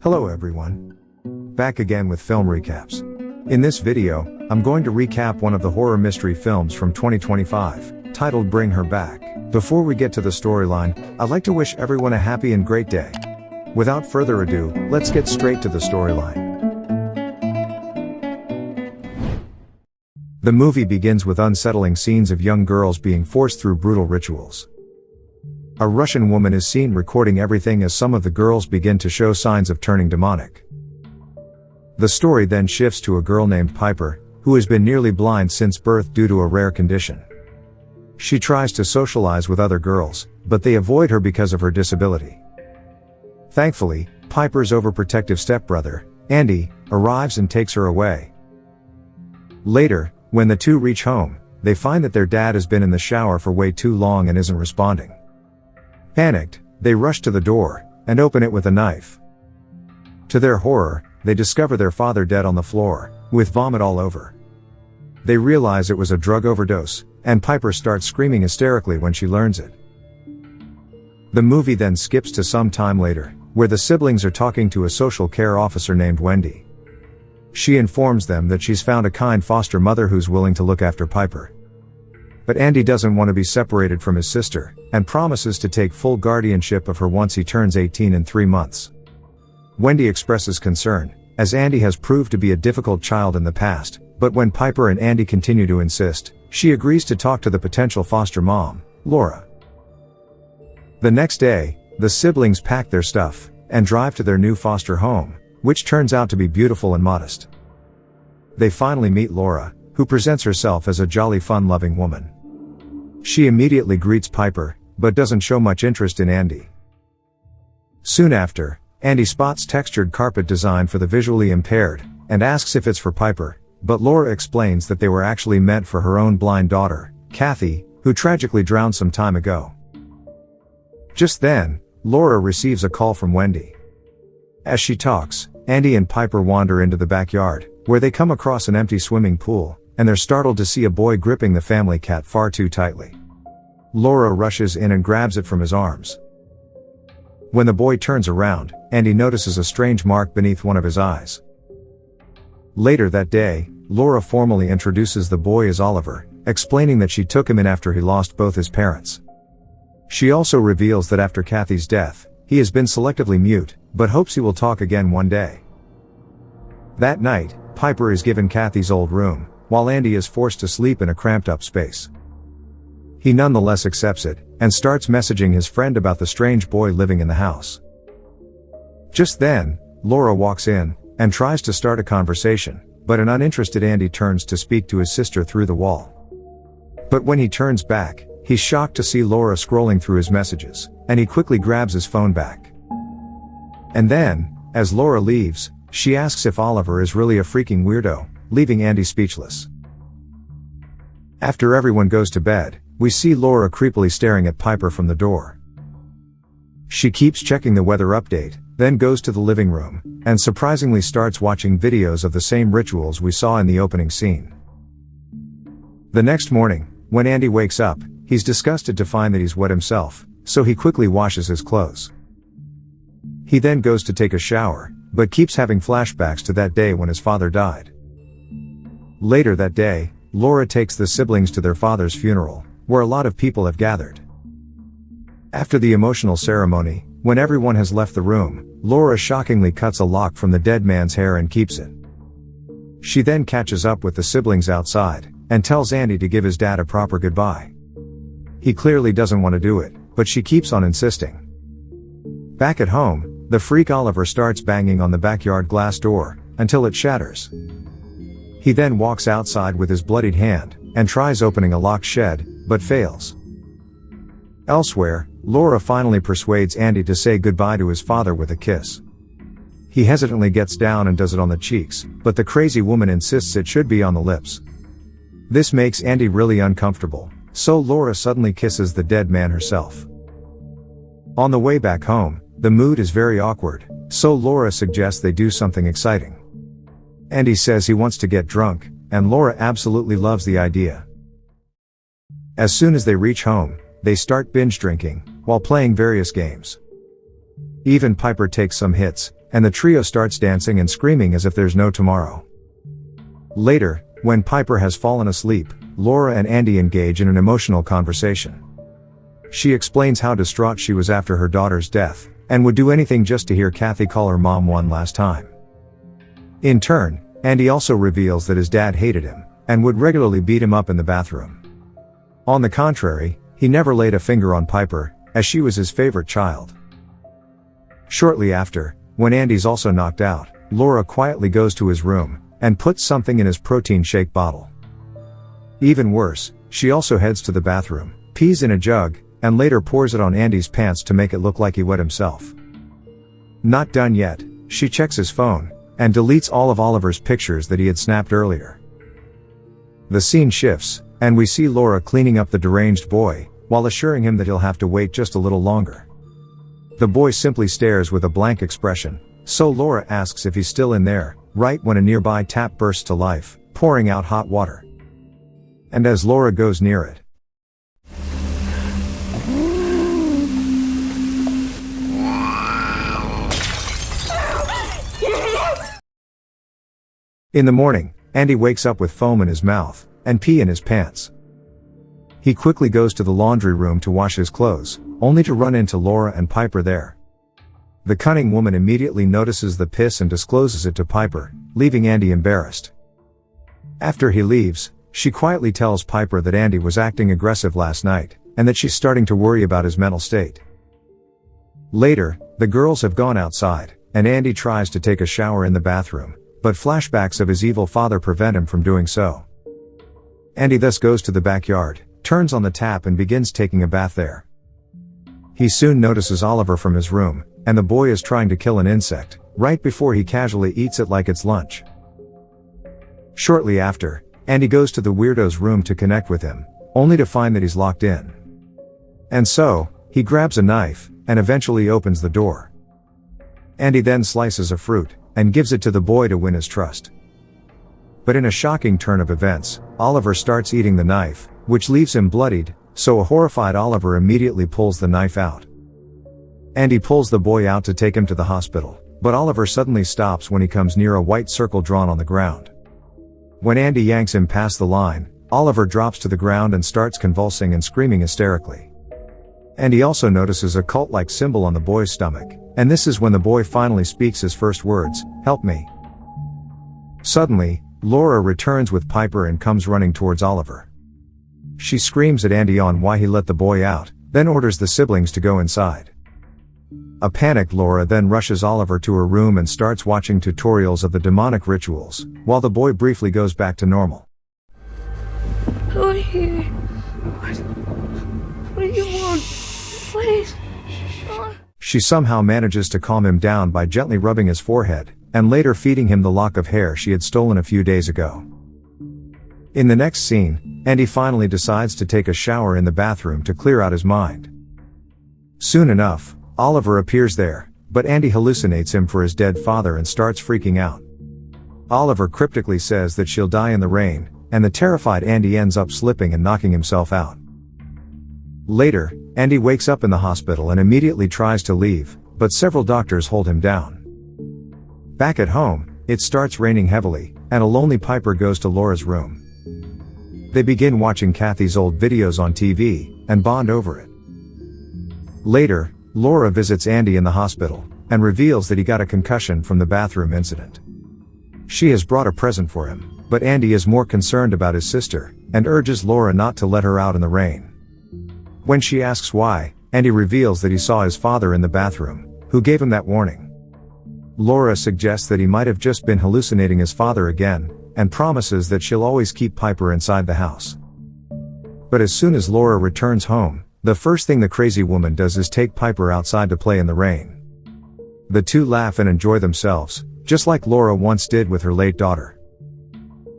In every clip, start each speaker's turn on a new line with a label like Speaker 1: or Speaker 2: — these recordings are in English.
Speaker 1: Hello everyone. Back again with film recaps. In this video, I'm going to recap one of the horror mystery films from 2025, titled Bring Her Back. Before we get to the storyline, I'd like to wish everyone a happy and great day. Without further ado, let's get straight to the storyline. The movie begins with unsettling scenes of young girls being forced through brutal rituals. A Russian woman is seen recording everything as some of the girls begin to show signs of turning demonic. The story then shifts to a girl named Piper, who has been nearly blind since birth due to a rare condition. She tries to socialize with other girls, but they avoid her because of her disability. Thankfully, Piper's overprotective stepbrother, Andy, arrives and takes her away. Later, when the two reach home, they find that their dad has been in the shower for way too long and isn't responding. Panicked, they rush to the door, and open it with a knife. To their horror, they discover their father dead on the floor, with vomit all over. They realize it was a drug overdose, and Piper starts screaming hysterically when she learns it. The movie then skips to some time later, where the siblings are talking to a social care officer named Wendy. She informs them that she's found a kind foster mother who's willing to look after Piper. But Andy doesn't want to be separated from his sister, and promises to take full guardianship of her once he turns 18 in 3 months. Wendy expresses concern, as Andy has proved to be a difficult child in the past, but when Piper and Andy continue to insist, she agrees to talk to the potential foster mom, Laura. The next day, the siblings pack their stuff, and drive to their new foster home, which turns out to be beautiful and modest. They finally meet Laura, who presents herself as a jolly fun-loving woman. She immediately greets Piper, but doesn't show much interest in Andy. Soon after, Andy spots textured carpet design for the visually impaired, and asks if it's for Piper, but Laura explains that they were actually meant for her own blind daughter, Kathy, who tragically drowned some time ago. Just then, Laura receives a call from Wendy. As she talks, Andy and Piper wander into the backyard, where they come across an empty swimming pool, and they're startled to see a boy gripping the family cat far too tightly. Laura rushes in and grabs it from his arms. When the boy turns around, Andy notices a strange mark beneath one of his eyes. Later that day, Laura formally introduces the boy as Oliver, explaining that she took him in after he lost both his parents. She also reveals that after Kathy's death, he has been selectively mute, but hopes he will talk again one day. That night, Piper is given Kathy's old room, while Andy is forced to sleep in a cramped-up space. He nonetheless accepts it, and starts messaging his friend about the strange boy living in the house. Just then, Laura walks in, and tries to start a conversation, but an uninterested Andy turns to speak to his sister through the wall. But when he turns back, he's shocked to see Laura scrolling through his messages, and he quickly grabs his phone back. And then, as Laura leaves, she asks if Oliver is really a freaking weirdo, leaving Andy speechless. After everyone goes to bed, we see Laura creepily staring at Piper from the door. She keeps checking the weather update, then goes to the living room, and surprisingly starts watching videos of the same rituals we saw in the opening scene. The next morning, when Andy wakes up, he's disgusted to find that he's wet himself, so he quickly washes his clothes. He then goes to take a shower, but keeps having flashbacks to that day when his father died. Later that day, Laura takes the siblings to their father's funeral, where a lot of people have gathered. After the emotional ceremony, when everyone has left the room, Laura shockingly cuts a lock from the dead man's hair and keeps it. She then catches up with the siblings outside, and tells Andy to give his dad a proper goodbye. He clearly doesn't want to do it, but she keeps on insisting. Back at home, the freak Oliver starts banging on the backyard glass door, until it shatters. He then walks outside with his bloodied hand, and tries opening a locked shed, but fails. Elsewhere, Laura finally persuades Andy to say goodbye to his father with a kiss. He hesitantly gets down and does it on the cheeks, but the crazy woman insists it should be on the lips. This makes Andy really uncomfortable, so Laura suddenly kisses the dead man herself. On the way back home, the mood is very awkward, so Laura suggests they do something exciting. Andy says he wants to get drunk, and Laura absolutely loves the idea. As soon as they reach home, they start binge drinking, while playing various games. Even Piper takes some hits, and the trio starts dancing and screaming as if there's no tomorrow. Later, when Piper has fallen asleep, Laura and Andy engage in an emotional conversation. She explains how distraught she was after her daughter's death, and would do anything just to hear Kathy call her mom one last time. In turn, Andy also reveals that his dad hated him, and would regularly beat him up in the bathroom. On the contrary, he never laid a finger on Piper, as she was his favorite child. Shortly after, when Andy's also knocked out, Laura quietly goes to his room, and puts something in his protein shake bottle. Even worse, she also heads to the bathroom, pees in a jug, and later pours it on Andy's pants to make it look like he wet himself. Not done yet, she checks his phone, and deletes all of Oliver's pictures that he had snapped earlier. The scene shifts, and we see Laura cleaning up the deranged boy, while assuring him that he'll have to wait just a little longer. The boy simply stares with a blank expression, so Laura asks if he's still in there, right when a nearby tap bursts to life, pouring out hot water. And as Laura goes near it, in the morning, Andy wakes up with foam in his mouth, and pee in his pants. He quickly goes to the laundry room to wash his clothes, only to run into Laura and Piper there. The cunning woman immediately notices the piss and discloses it to Piper, leaving Andy embarrassed. After he leaves, she quietly tells Piper that Andy was acting aggressive last night, and that she's starting to worry about his mental state. Later, the girls have gone outside, and Andy tries to take a shower in the bathroom, but flashbacks of his evil father prevent him from doing so. Andy thus goes to the backyard, turns on the tap and begins taking a bath there. He soon notices Oliver from his room, and the boy is trying to kill an insect, right before he casually eats it like it's lunch. Shortly after, Andy goes to the weirdo's room to connect with him, only to find that he's locked in. And so, he grabs a knife, and eventually opens the door. Andy then slices a fruit, and gives it to the boy to win his trust. But in a shocking turn of events, Oliver starts eating the knife, which leaves him bloodied, so a horrified Oliver immediately pulls the knife out. Andy pulls the boy out to take him to the hospital, but Oliver suddenly stops when he comes near a white circle drawn on the ground. When Andy yanks him past the line, Oliver drops to the ground and starts convulsing and screaming hysterically. Andy also notices a cult-like symbol on the boy's stomach, and this is when the boy finally speaks his first words, "Help me." Suddenly, Laura returns with Piper and comes running towards Oliver. She screams at Andy on why he let the boy out, then orders the siblings to go inside. A panicked Laura then rushes Oliver to her room and starts watching tutorials of the demonic rituals, while the boy briefly goes back to normal.
Speaker 2: Who are you? What do you want? Please.
Speaker 1: She somehow manages to calm him down by gently rubbing his forehead, and later feeding him the lock of hair she had stolen a few days ago. In the next scene, Andy finally decides to take a shower in the bathroom to clear out his mind. Soon enough, Oliver appears there, but Andy hallucinates him for his dead father and starts freaking out. Oliver cryptically says that she'll die in the rain, and the terrified Andy ends up slipping and knocking himself out. Later, Andy wakes up in the hospital and immediately tries to leave, but several doctors hold him down. Back at home, it starts raining heavily, and a lonely Piper goes to Laura's room. They begin watching Kathy's old videos on TV, and bond over it. Later, Laura visits Andy in the hospital, and reveals that he got a concussion from the bathroom incident. She has brought a present for him, but Andy is more concerned about his sister, and urges Laura not to let her out in the rain. When she asks why, Andy reveals that he saw his father in the bathroom, who gave him that warning. Laura suggests that he might have just been hallucinating his father again, and promises that she'll always keep Piper inside the house. But as soon as Laura returns home, the first thing the crazy woman does is take Piper outside to play in the rain. The two laugh and enjoy themselves, just like Laura once did with her late daughter.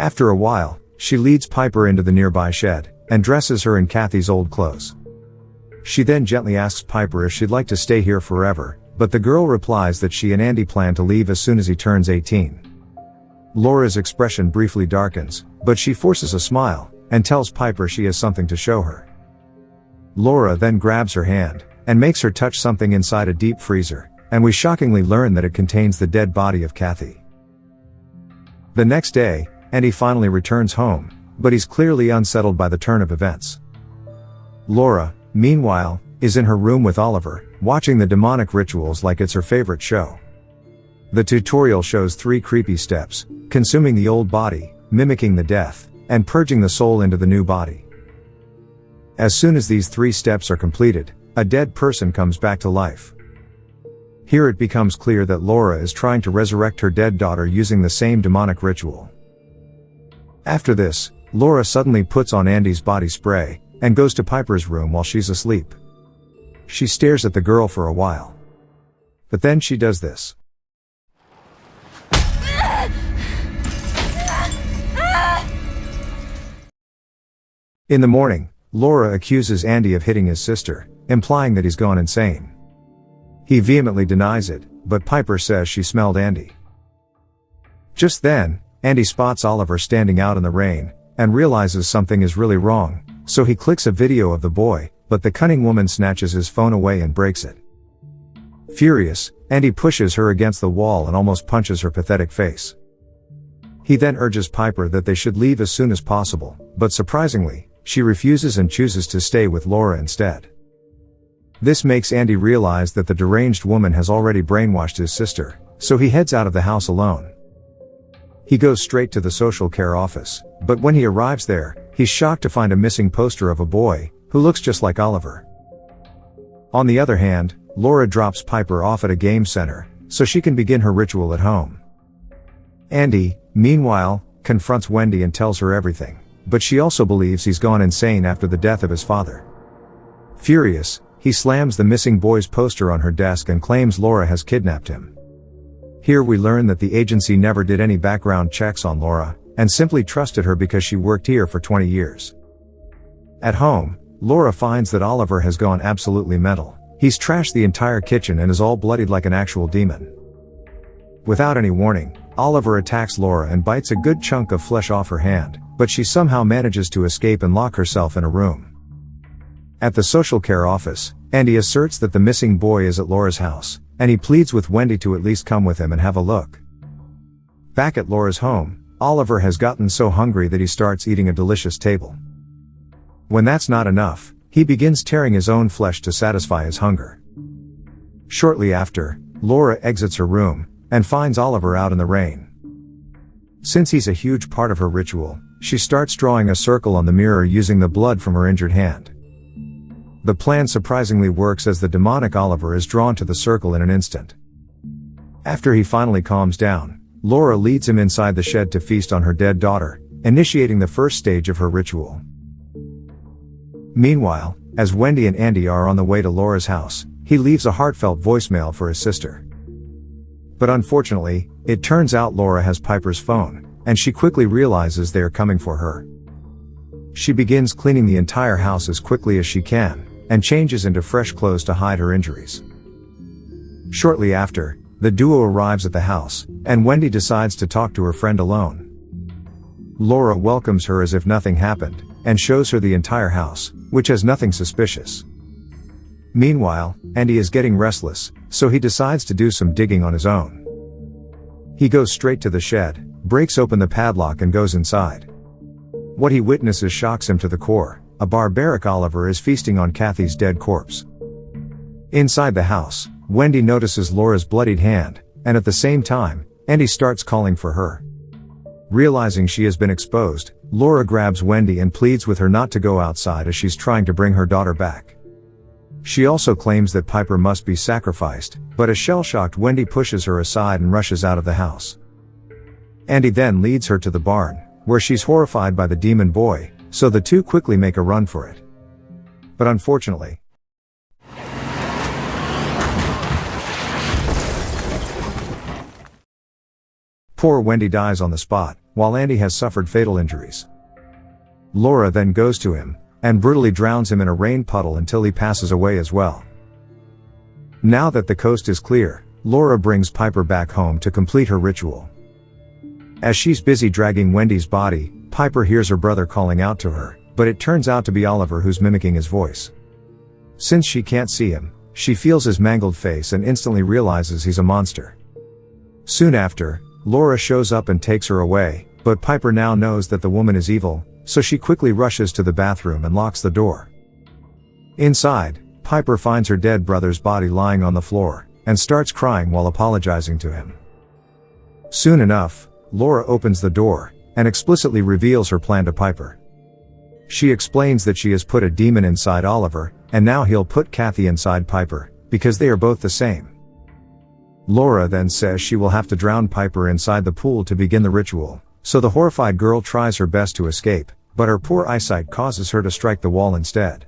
Speaker 1: After a while, she leads Piper into the nearby shed, and dresses her in Kathy's old clothes. She then gently asks Piper if she'd like to stay here forever, but the girl replies that she and Andy plan to leave as soon as he turns 18. Laura's expression briefly darkens, but she forces a smile, and tells Piper she has something to show her. Laura then grabs her hand, and makes her touch something inside a deep freezer, and we shockingly learn that it contains the dead body of Kathy. The next day, Andy finally returns home, but he's clearly unsettled by the turn of events. Laura, meanwhile, is in her room with Oliver, watching the demonic rituals like it's her favorite show. The tutorial shows 3 creepy steps: consuming the old body, mimicking the death, and purging the soul into the new body. As soon as these 3 steps are completed, a dead person comes back to life. Here it becomes clear that Laura is trying to resurrect her dead daughter using the same demonic ritual. After this, Laura suddenly puts on Andy's body spray, and goes to Piper's room while she's asleep. She stares at the girl for a while. But then she does this. In the morning, Laura accuses Andy of hitting his sister, implying that he's gone insane. He vehemently denies it, but Piper says she smelled Andy. Just then, Andy spots Oliver standing out in the rain, and realizes something is really wrong, so he clicks a video of the boy, but the cunning woman snatches his phone away and breaks it. Furious, Andy pushes her against the wall and almost punches her pathetic face. He then urges Piper that they should leave as soon as possible, but surprisingly, she refuses and chooses to stay with Laura instead. This makes Andy realize that the deranged woman has already brainwashed his sister, so he heads out of the house alone. He goes straight to the social care office, but when he arrives there, he's shocked to find a missing poster of a boy, who looks just like Oliver. On the other hand, Laura drops Piper off at a game center, so she can begin her ritual at home. Andy, meanwhile, confronts Wendy and tells her everything, but she also believes he's gone insane after the death of his father. Furious, he slams the missing boy's poster on her desk and claims Laura has kidnapped him. Here we learn that the agency never did any background checks on Laura, and simply trusted her because she worked here for 20 years. At home, Laura finds that Oliver has gone absolutely mental. He's trashed the entire kitchen and is all bloodied like an actual demon. Without any warning, Oliver attacks Laura and bites a good chunk of flesh off her hand, but she somehow manages to escape and lock herself in a room. At the social care office, Andy asserts that the missing boy is at Laura's house, and he pleads with Wendy to at least come with him and have a look. Back at Laura's home, Oliver has gotten so hungry that he starts eating a delicious table. When that's not enough, he begins tearing his own flesh to satisfy his hunger. Shortly after, Laura exits her room, and finds Oliver out in the rain. Since he's a huge part of her ritual, she starts drawing a circle on the mirror using the blood from her injured hand. The plan surprisingly works as the demonic Oliver is drawn to the circle in an instant. After he finally calms down, Laura leads him inside the shed to feast on her dead daughter, initiating the first stage of her ritual. Meanwhile, as Wendy and Andy are on the way to Laura's house, he leaves a heartfelt voicemail for his sister. But unfortunately, it turns out Laura has Piper's phone, and she quickly realizes they are coming for her. She begins cleaning the entire house as quickly as she can, and changes into fresh clothes to hide her injuries. Shortly after, the duo arrives at the house, and Wendy decides to talk to her friend alone. Laura welcomes her as if nothing happened, and shows her the entire house, which has nothing suspicious. Meanwhile, Andy is getting restless, so he decides to do some digging on his own. He goes straight to the shed, breaks open the padlock and goes inside. What he witnesses shocks him to the core. A barbaric Oliver is feasting on Kathy's dead corpse. Inside the house, Wendy notices Laura's bloodied hand, and at the same time, Andy starts calling for her. Realizing she has been exposed, Laura grabs Wendy and pleads with her not to go outside as she's trying to bring her daughter back. She also claims that Piper must be sacrificed, but a shell-shocked Wendy pushes her aside and rushes out of the house. Andy then leads her to the barn, where she's horrified by the demon boy, so the two quickly make a run for it. But unfortunately, poor Wendy dies on the spot, while Andy has suffered fatal injuries. Laura then goes to him, and brutally drowns him in a rain puddle until he passes away as well. Now that the coast is clear, Laura brings Piper back home to complete her ritual. As she's busy dragging Wendy's body, Piper hears her brother calling out to her, but it turns out to be Oliver who's mimicking his voice. Since she can't see him, she feels his mangled face and instantly realizes he's a monster. Soon after, Laura shows up and takes her away, but Piper now knows that the woman is evil, so she quickly rushes to the bathroom and locks the door. Inside, Piper finds her dead brother's body lying on the floor, and starts crying while apologizing to him. Soon enough, Laura opens the door, and explicitly reveals her plan to Piper. She explains that she has put a demon inside Oliver, and now he'll put Kathy inside Piper, because they are both the same. Laura then says she will have to drown Piper inside the pool to begin the ritual, so the horrified girl tries her best to escape, but her poor eyesight causes her to strike the wall instead.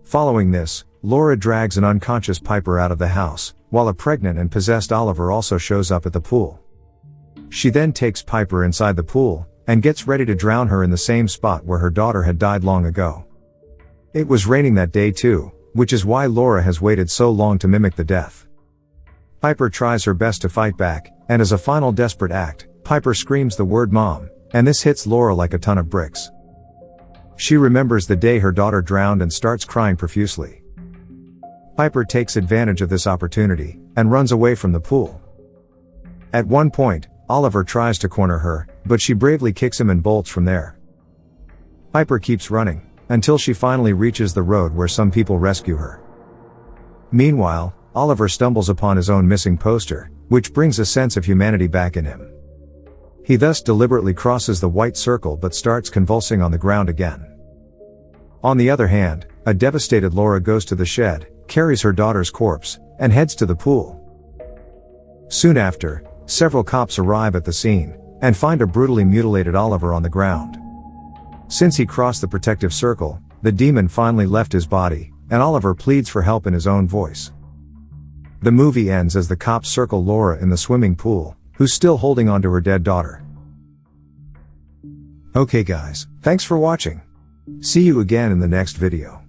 Speaker 1: Following this, Laura drags an unconscious Piper out of the house, while a pregnant and possessed Oliver also shows up at the pool. She then takes Piper inside the pool, and gets ready to drown her in the same spot where her daughter had died long ago. It was raining that day too, which is why Laura has waited so long to mimic the death. Piper tries her best to fight back, and as a final desperate act, Piper screams the word "Mom," and this hits Laura like a ton of bricks. She remembers the day her daughter drowned and starts crying profusely. Piper takes advantage of this opportunity, and runs away from the pool. At one point, Oliver tries to corner her, but she bravely kicks him and bolts from there. Piper keeps running, until she finally reaches the road where some people rescue her. Meanwhile, Oliver stumbles upon his own missing poster, which brings a sense of humanity back in him. He thus deliberately crosses the white circle but starts convulsing on the ground again. On the other hand, a devastated Laura goes to the shed, carries her daughter's corpse, and heads to the pool. Soon after, several cops arrive at the scene, and find a brutally mutilated Oliver on the ground. Since he crossed the protective circle, the demon finally left his body, and Oliver pleads for help in his own voice. The movie ends as the cops circle Laura in the swimming pool, who's still holding onto her dead daughter. Okay guys, thanks for watching. See you again in the next video.